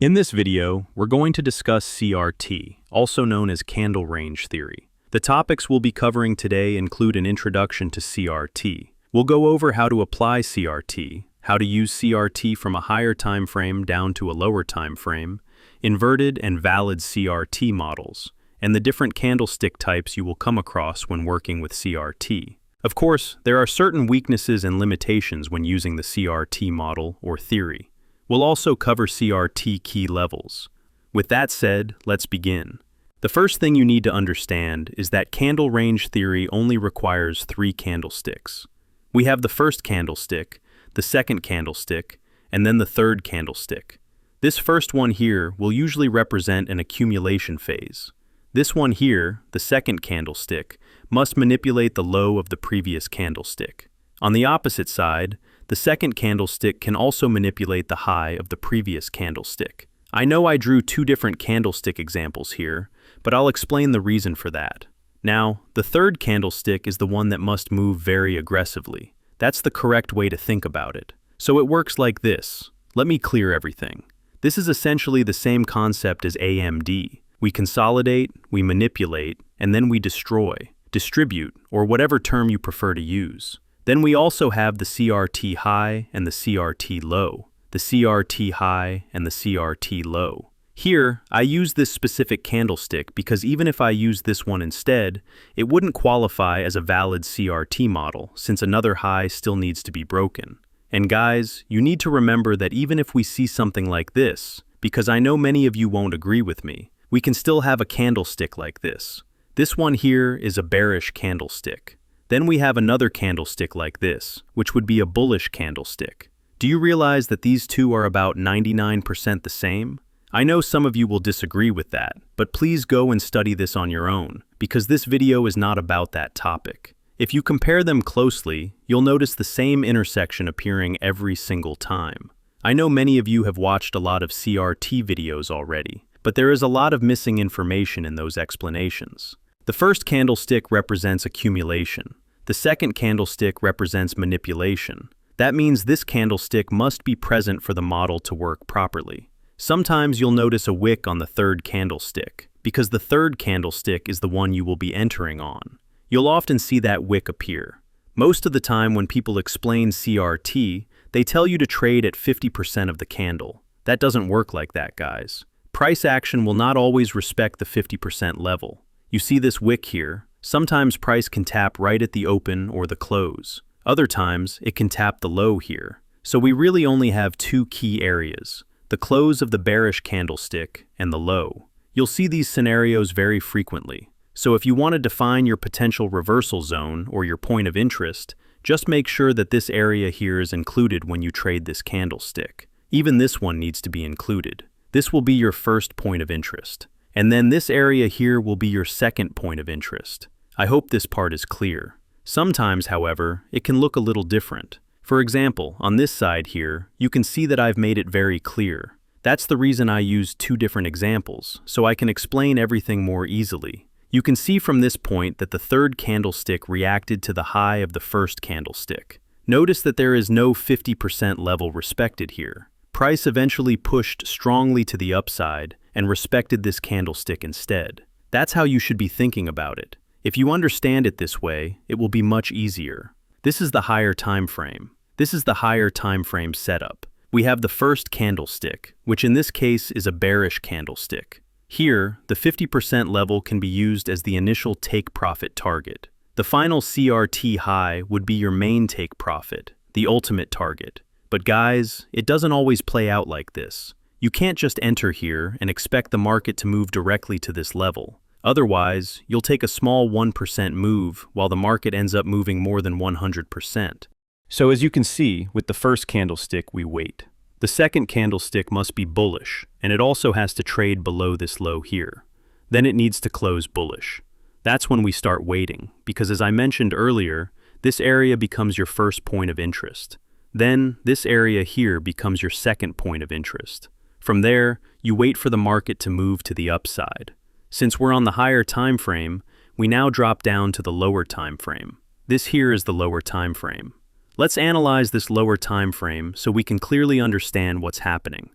In this video, we're going to discuss CRT, also known as Candle Range Theory. The topics we'll be covering today include an introduction to CRT. We'll go over how to apply CRT, how to use CRT from a higher time frame down to a lower time frame, inverted and valid CRT models, and the different candlestick types you will come across when working with CRT. Of course, there are certain weaknesses and limitations when using the CRT model or theory. We'll also cover CRT key levels. With that said, let's begin. The first thing you need to understand is that candle range theory only requires 3 candlesticks. We have the first candlestick, the second candlestick, and then the third candlestick. This first one here will usually represent an accumulation phase. This one here, the second candlestick, must manipulate the low of the previous candlestick. On the opposite side, the second candlestick can also manipulate the high of the previous candlestick. I know I drew 2 different candlestick examples here, but I'll explain the reason for that. Now, the third candlestick is the one that must move very aggressively. That's the correct way to think about it. So it works like this. Let me clear everything. This is essentially the same concept as AMD. We consolidate, we manipulate, and then we destroy, distribute, or whatever term you prefer to use. Then we also have the CRT high and the CRT low, the CRT high and the CRT low. Here, I use this specific candlestick because even if I use this one instead, it wouldn't qualify as a valid CRT model since another high still needs to be broken. And guys, you need to remember that even if we see something like this, because I know many of you won't agree with me, we can still have a candlestick like this. This one here is a bearish candlestick. Then we have another candlestick like this, which would be a bullish candlestick. Do you realize that these two are about 99% the same? I know some of you will disagree with that, but please go and study this on your own, because this video is not about that topic. If you compare them closely, you'll notice the same intersection appearing every single time. I know many of you have watched a lot of CRT videos already, but there is a lot of missing information in those explanations. The first candlestick represents accumulation. The second candlestick represents manipulation. That means this candlestick must be present for the model to work properly. Sometimes you'll notice a wick on the third candlestick, because the third candlestick is the one you will be entering on. You'll often see that wick appear. Most of the time when people explain CRT, they tell you to trade at 50% of the candle. That doesn't work like that, guys. Price action will not always respect the 50% level. You see this wick here. Sometimes price can tap right at the open or the close. Other times, it can tap the low here. So we really only have 2 key areas, the close of the bearish candlestick and the low. You'll see these scenarios very frequently. So if you want to define your potential reversal zone or your point of interest, just make sure that this area here is included when you trade this candlestick. Even this one needs to be included. This will be your first point of interest. And then this area here will be your second point of interest. I hope this part is clear. Sometimes, however, it can look a little different. For example, on this side here, you can see that I've made it very clear. That's the reason I used 2 different examples, so I can explain everything more easily. You can see from this point that the third candlestick reacted to the high of the first candlestick. Notice that there is no 50% level respected here. Price eventually pushed strongly to the upside and respected this candlestick instead. That's how you should be thinking about it. If you understand it this way, it will be much easier. This is the higher time frame. This is the higher time frame setup. We have the first candlestick, which in this case is a bearish candlestick. Here, the 50% level can be used as the initial take profit target. The final CRT high would be your main take profit, the ultimate target. But guys, it doesn't always play out like this. You can't just enter here and expect the market to move directly to this level. Otherwise, you'll take a small 1% move while the market ends up moving more than 100%. So as you can see, with the first candlestick, we wait. The second candlestick must be bullish, and it also has to trade below this low here. Then it needs to close bullish. That's when we start waiting, because as I mentioned earlier, this area becomes your first point of interest. Then, this area here becomes your second point of interest. From there, you wait for the market to move to the upside. Since we're on the higher time frame, we now drop down to the lower time frame. This here is the lower time frame. Let's analyze this lower time frame so we can clearly understand what's happening.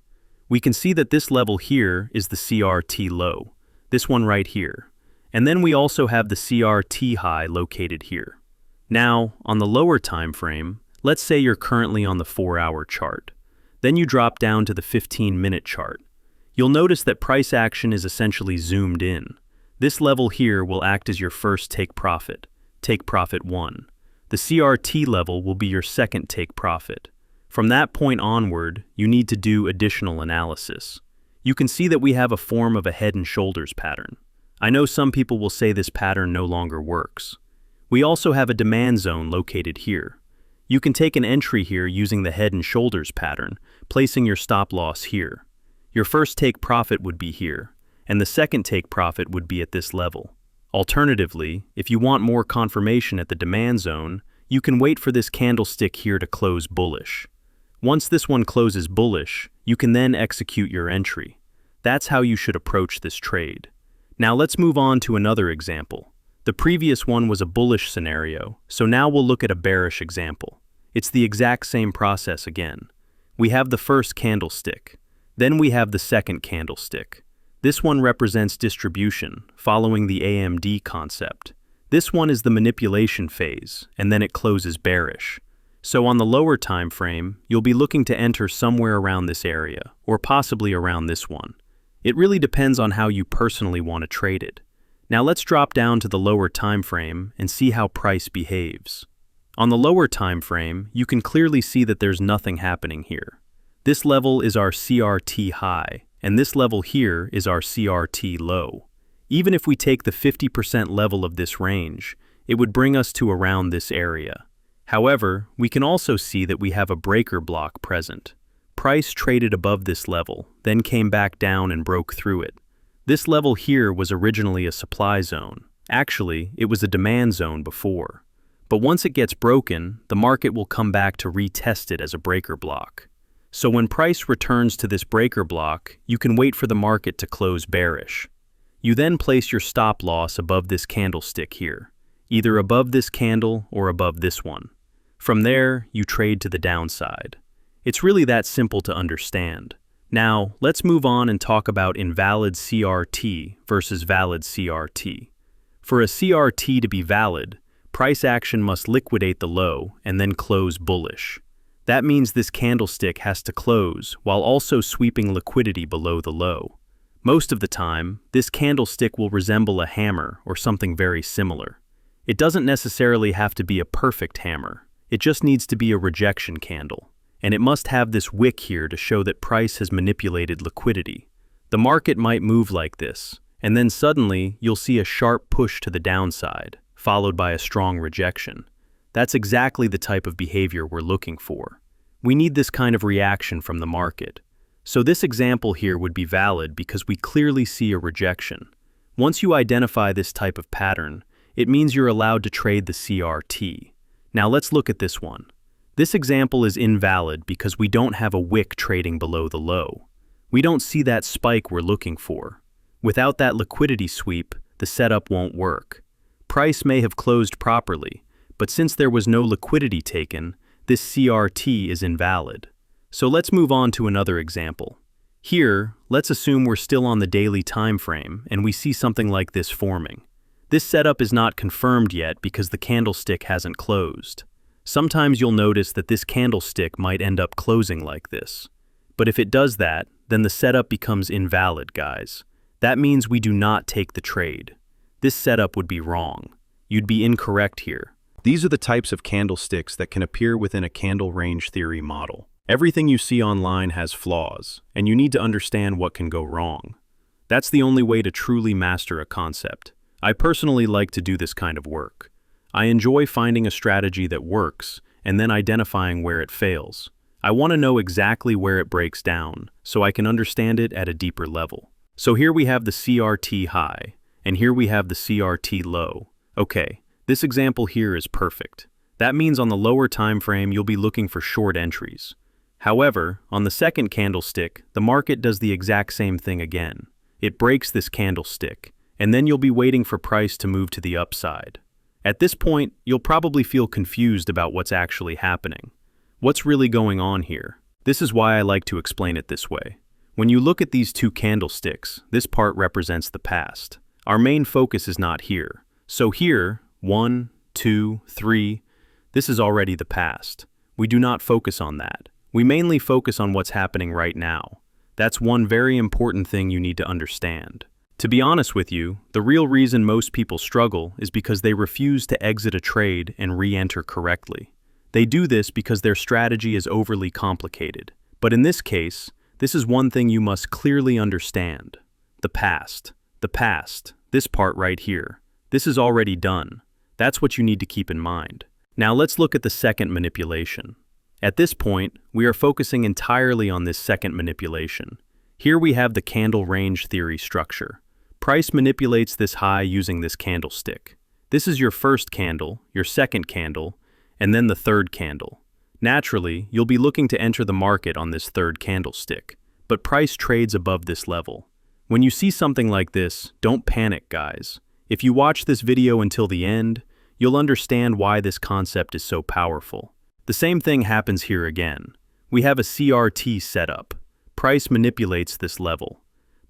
We can see that this level here is the CRT low, this one right here. And then we also have the CRT high located here. Now, on the lower time frame, let's say you're currently on the 4-hour chart. Then you drop down to the 15-minute chart. You'll notice that price action is essentially zoomed in. This level here will act as your first take profit 1. The CRT level will be your second take profit. From that point onward, you need to do additional analysis. You can see that we have a form of a head and shoulders pattern. I know some people will say this pattern no longer works. We also have a demand zone located here. You can take an entry here using the head and shoulders pattern, placing your stop loss here. Your first take profit would be here, and the second take profit would be at this level. Alternatively, if you want more confirmation at the demand zone, you can wait for this candlestick here to close bullish. Once this one closes bullish, you can then execute your entry. That's how you should approach this trade. Now let's move on to another example. The previous one was a bullish scenario, so now we'll look at a bearish example. It's the exact same process again. We have the first candlestick. Then we have the second candlestick. This one represents distribution, following the AMD concept. This one is the manipulation phase, and then it closes bearish. So on the lower time frame, you'll be looking to enter somewhere around this area, or possibly around this one. It really depends on how you personally want to trade it. Now let's drop down to the lower time frame and see how price behaves. On the lower time frame, you can clearly see that there's nothing happening here. This level is our CRT high, and this level here is our CRT low. Even if we take the 50% level of this range, it would bring us to around this area. However, we can also see that we have a breaker block present. Price traded above this level, then came back down and broke through it. This level here was originally a supply zone. Actually, it was a demand zone before. But once it gets broken, the market will come back to retest it as a breaker block. So when price returns to this breaker block, you can wait for the market to close bearish. You then place your stop loss above this candlestick here, either above this candle or above this one. From there, you trade to the downside. It's really that simple to understand. Now, let's move on and talk about invalid CRT versus valid CRT. For a CRT to be valid, price action must liquidate the low and then close bullish. That means this candlestick has to close while also sweeping liquidity below the low. Most of the time, this candlestick will resemble a hammer or something very similar. It doesn't necessarily have to be a perfect hammer. It just needs to be a rejection candle. And it must have this wick here to show that price has manipulated liquidity. The market might move like this, and then suddenly you'll see a sharp push to the downside, followed by a strong rejection. That's exactly the type of behavior we're looking for. We need this kind of reaction from the market. So this example here would be valid because we clearly see a rejection. Once you identify this type of pattern, it means you're allowed to trade the CRT. Now let's look at this one. This example is invalid because we don't have a wick trading below the low. We don't see that spike we're looking for. Without that liquidity sweep, the setup won't work. Price may have closed properly, but since there was no liquidity taken, this CRT is invalid. So let's move on to another example. Here, let's assume we're still on the daily time frame and we see something like this forming. This setup is not confirmed yet because the candlestick hasn't closed. Sometimes you'll notice that this candlestick might end up closing like this. But if it does that, then the setup becomes invalid, guys. That means we do not take the trade. This setup would be wrong. You'd be incorrect here. These are the types of candlesticks that can appear within a candle range theory model. Everything you see online has flaws, and you need to understand what can go wrong. That's the only way to truly master a concept. I personally like to do this kind of work. I enjoy finding a strategy that works and then identifying where it fails. I want to know exactly where it breaks down so I can understand it at a deeper level. So here we have the CRT high, and here we have the CRT low. Okay, this example here is perfect. That means on the lower time frame you'll be looking for short entries. However, on the second candlestick, the market does the exact same thing again. It breaks this candlestick, and then you'll be waiting for price to move to the upside. At this point, you'll probably feel confused about what's actually happening. What's really going on here? This is why I like to explain it this way. When you look at these two candlesticks, this part represents the past. Our main focus is not here. So here, 1, 2, 3, this is already the past. We do not focus on that. We mainly focus on what's happening right now. That's one very important thing you need to understand. To be honest with you, the real reason most people struggle is because they refuse to exit a trade and re-enter correctly. They do this because their strategy is overly complicated. But in this case, this is one thing you must clearly understand. The past. The past. This part right here. This is already done. That's what you need to keep in mind. Now let's look at the second manipulation. At this point, we are focusing entirely on this second manipulation. Here we have the candle range theory structure. Price manipulates this high using this candlestick. This is your first candle, your second candle, and then the third candle. Naturally, you'll be looking to enter the market on this third candlestick, but price trades above this level. When you see something like this, don't panic, guys. If you watch this video until the end, you'll understand why this concept is so powerful. The same thing happens here again. We have a CRT setup. Price manipulates this level.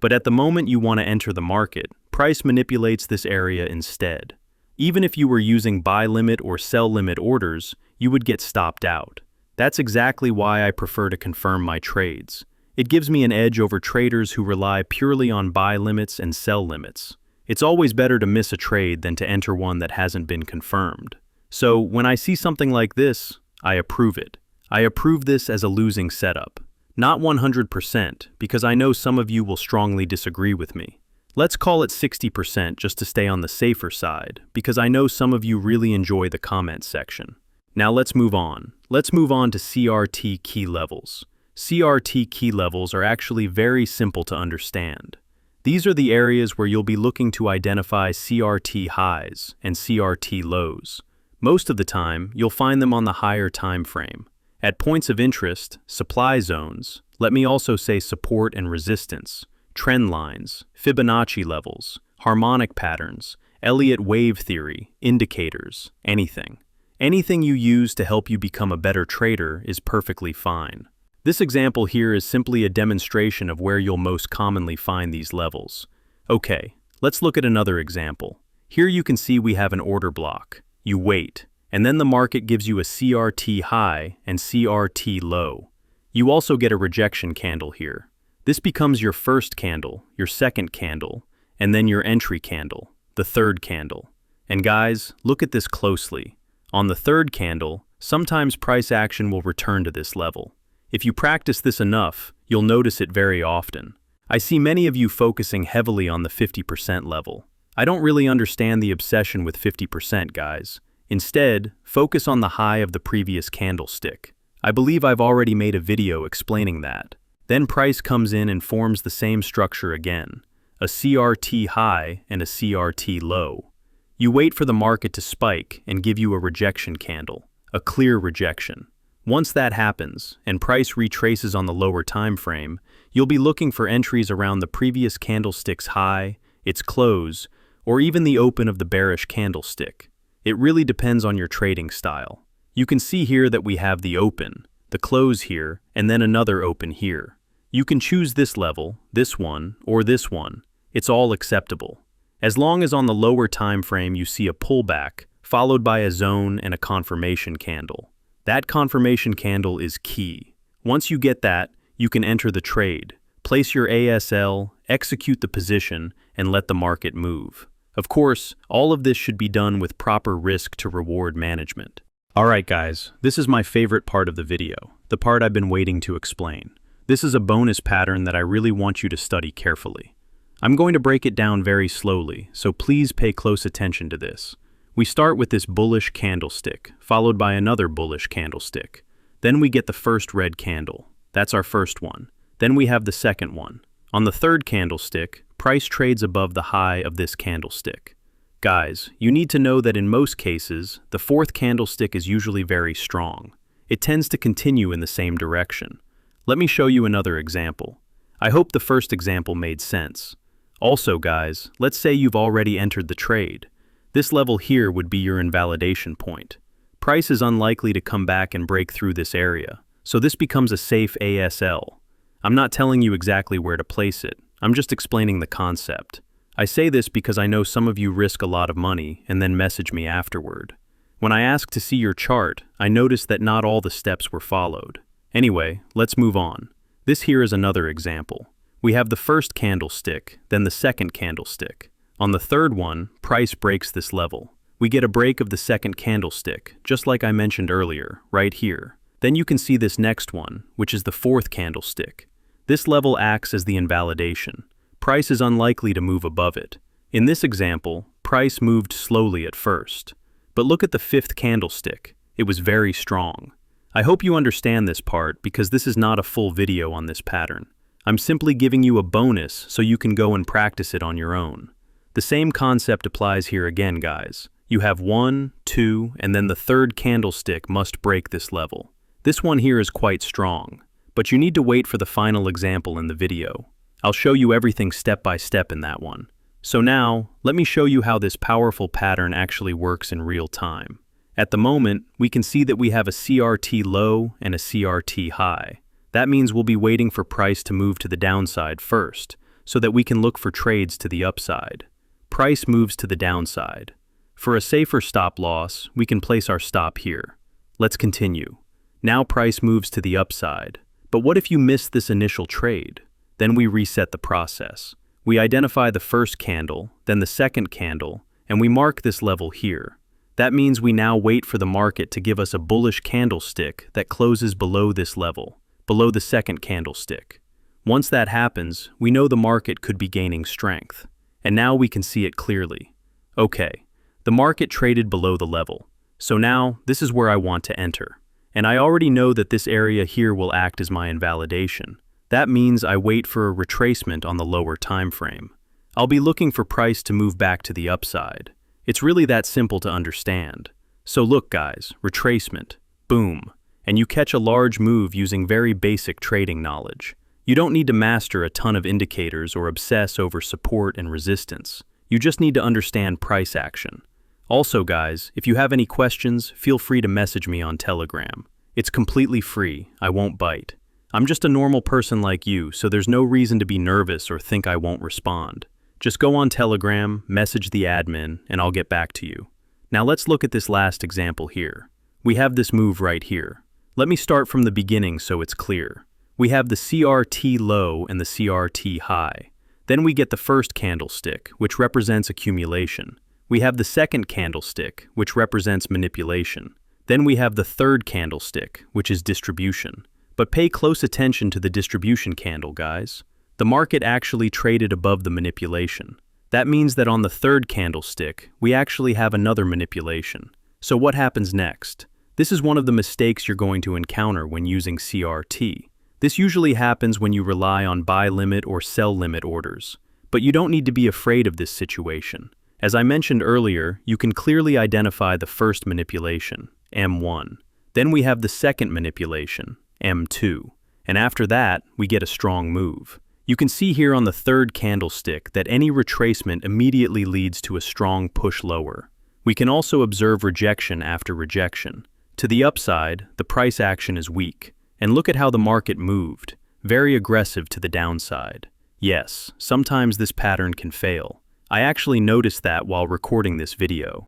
But at the moment you want to enter the market, price manipulates this area instead. Even if you were using buy limit or sell limit orders, you would get stopped out. That's exactly why I prefer to confirm my trades. It gives me an edge over traders who rely purely on buy limits and sell limits. It's always better to miss a trade than to enter one that hasn't been confirmed. So when I see something like this, I approve it. I approve this as a losing setup. Not 100%, because I know some of you will strongly disagree with me. Let's call it 60% just to stay on the safer side, because I know some of you really enjoy the comment section. Now let's move on. Let's move on to CRT key levels. CRT key levels are actually very simple to understand. These are the areas where you'll be looking to identify CRT highs and CRT lows. Most of the time, you'll find them on the higher time frame. At points of interest, supply zones, let me also say support and resistance, trend lines, Fibonacci levels, harmonic patterns, Elliott wave theory, indicators, anything. Anything you use to help you become a better trader is perfectly fine. This example here is simply a demonstration of where you'll most commonly find these levels. Okay, let's look at another example. Here you can see we have an order block. You wait, and then the market gives you a CRT high and CRT low. You also get a rejection candle here. This becomes your first candle, your second candle, and then your entry candle, the third candle. And guys, look at this closely. On the third candle, sometimes price action will return to this level. If you practice this enough, you'll notice it very often. I see many of you focusing heavily on the 50% level. I don't really understand the obsession with 50%, guys. Instead, focus on the high of the previous candlestick. I believe I've already made a video explaining that. Then price comes in and forms the same structure again, a CRT high and a CRT low. You wait for the market to spike and give you a rejection candle, a clear rejection. Once that happens, and price retraces on the lower time frame, you'll be looking for entries around the previous candlestick's high, its close, or even the open of the bearish candlestick. It really depends on your trading style. You can see here that we have the open, the close here, and then another open here. You can choose this level, this one, or this one. It's all acceptable. As long as on the lower time frame you see a pullback, followed by a zone and a confirmation candle. That confirmation candle is key. Once you get that, you can enter the trade, place your ASL, execute the position, and let the market move. Of course, all of this should be done with proper risk to reward management. Alright guys, this is my favorite part of the video, the part I've been waiting to explain. This is a bonus pattern that I really want you to study carefully. I'm going to break it down very slowly, so please pay close attention to this. We start with this bullish candlestick, followed by another bullish candlestick. Then we get the first red candle. That's our first one. Then we have the second one. On the third candlestick, price trades above the high of this candlestick. Guys, you need to know that in most cases, the fourth candlestick is usually very strong. It tends to continue in the same direction. Let me show you another example. I hope the first example made sense. Also, guys, let's say you've already entered the trade. This level here would be your invalidation point. Price is unlikely to come back and break through this area, so this becomes a safe ASL. I'm not telling you exactly where to place it, I'm just explaining the concept. I say this because I know some of you risk a lot of money and then message me afterward. When I ask to see your chart, I noticed that not all the steps were followed. Anyway, let's move on. This here is another example. We have the first candlestick, then the second candlestick. On the third one, price breaks this level. We get a break of the second candlestick, just like I mentioned earlier, right here. Then you can see this next one, which is the fourth candlestick. This level acts as the invalidation. Price is unlikely to move above it. In this example, price moved slowly at first. But look at the fifth candlestick. It was very strong. I hope you understand this part because this is not a full video on this pattern. I'm simply giving you a bonus so you can go and practice it on your own. The same concept applies here again, guys. You have 1, 2, and then the third candlestick must break this level. This one here is quite strong, but you need to wait for the final example in the video. I'll show you everything step by step in that one. So now, let me show you how this powerful pattern actually works in real time. At the moment, we can see that we have a CRT low and a CRT high. That means we'll be waiting for price to move to the downside first, so that we can look for trades to the upside. Price moves to the downside. For a safer stop loss, we can place our stop here. Let's continue. Now price moves to the upside. But what if you missed this initial trade? Then we reset the process. We identify the first candle, then the second candle, and we mark this level here. That means we now wait for the market to give us a bullish candlestick that closes below this level, below the second candlestick. Once that happens, we know the market could be gaining strength. And now we can see it clearly. Okay, the market traded below the level. So now, this is where I want to enter. And I already know that this area here will act as my invalidation. That means I wait for a retracement on the lower time frame. I'll be looking for price to move back to the upside. It's really that simple to understand. So look guys, retracement, boom, and you catch a large move using very basic trading knowledge. You don't need to master a ton of indicators or obsess over support and resistance. You just need to understand price action. Also guys, if you have any questions, feel free to message me on Telegram. It's completely free, I won't bite. I'm just a normal person like you, so there's no reason to be nervous or think I won't respond. Just go on Telegram, message the admin, and I'll get back to you. Now let's look at this last example here. We have this move right here. Let me start from the beginning so it's clear. We have the CRT low and the CRT high. Then we get the first candlestick, which represents accumulation. We have the second candlestick, which represents manipulation. Then we have the third candlestick, which is distribution. But pay close attention to the distribution candle, guys. The market actually traded above the manipulation. That means that on the third candlestick, we actually have another manipulation. So what happens next? This is one of the mistakes you're going to encounter when using CRT. This usually happens when you rely on buy limit or sell limit orders. But you don't need to be afraid of this situation. As I mentioned earlier, you can clearly identify the first manipulation, M1. Then we have the second manipulation, M2. And after that, we get a strong move. You can see here on the third candlestick that any retracement immediately leads to a strong push lower. We can also observe rejection after rejection. To the upside, the price action is weak. And look at how the market moved, very aggressive to the downside. Yes, sometimes this pattern can fail. I actually noticed that while recording this video.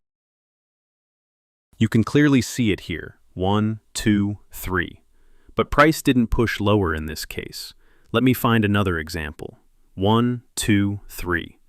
You can clearly see it here, 1, 2, 3. But price didn't push lower in this case. Let me find another example. 1, 2, 3.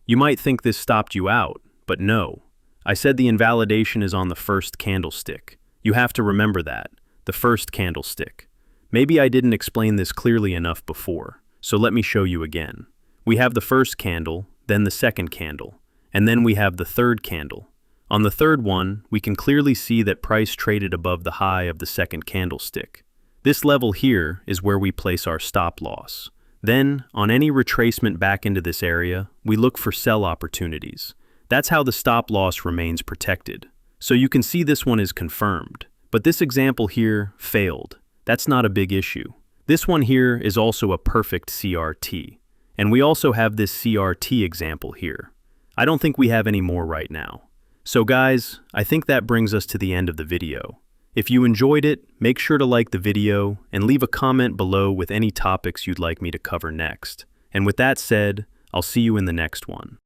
You might think this stopped you out, but no. I said the invalidation is on the first candlestick. You have to remember that, the first candlestick. Maybe I didn't explain this clearly enough before, so let me show you again. We have the first candle, then the second candle, and then we have the third candle. On the third one, we can clearly see that price traded above the high of the second candlestick. This level here is where we place our stop loss. Then, on any retracement back into this area, we look for sell opportunities. That's how the stop loss remains protected. So you can see this one is confirmed. But this example here failed. That's not a big issue. This one here is also a perfect CRT. And we also have this CRT example here. I don't think we have any more right now. So guys, I think that brings us to the end of the video. If you enjoyed it, make sure to like the video and leave a comment below with any topics you'd like me to cover next. And with that said, I'll see you in the next one.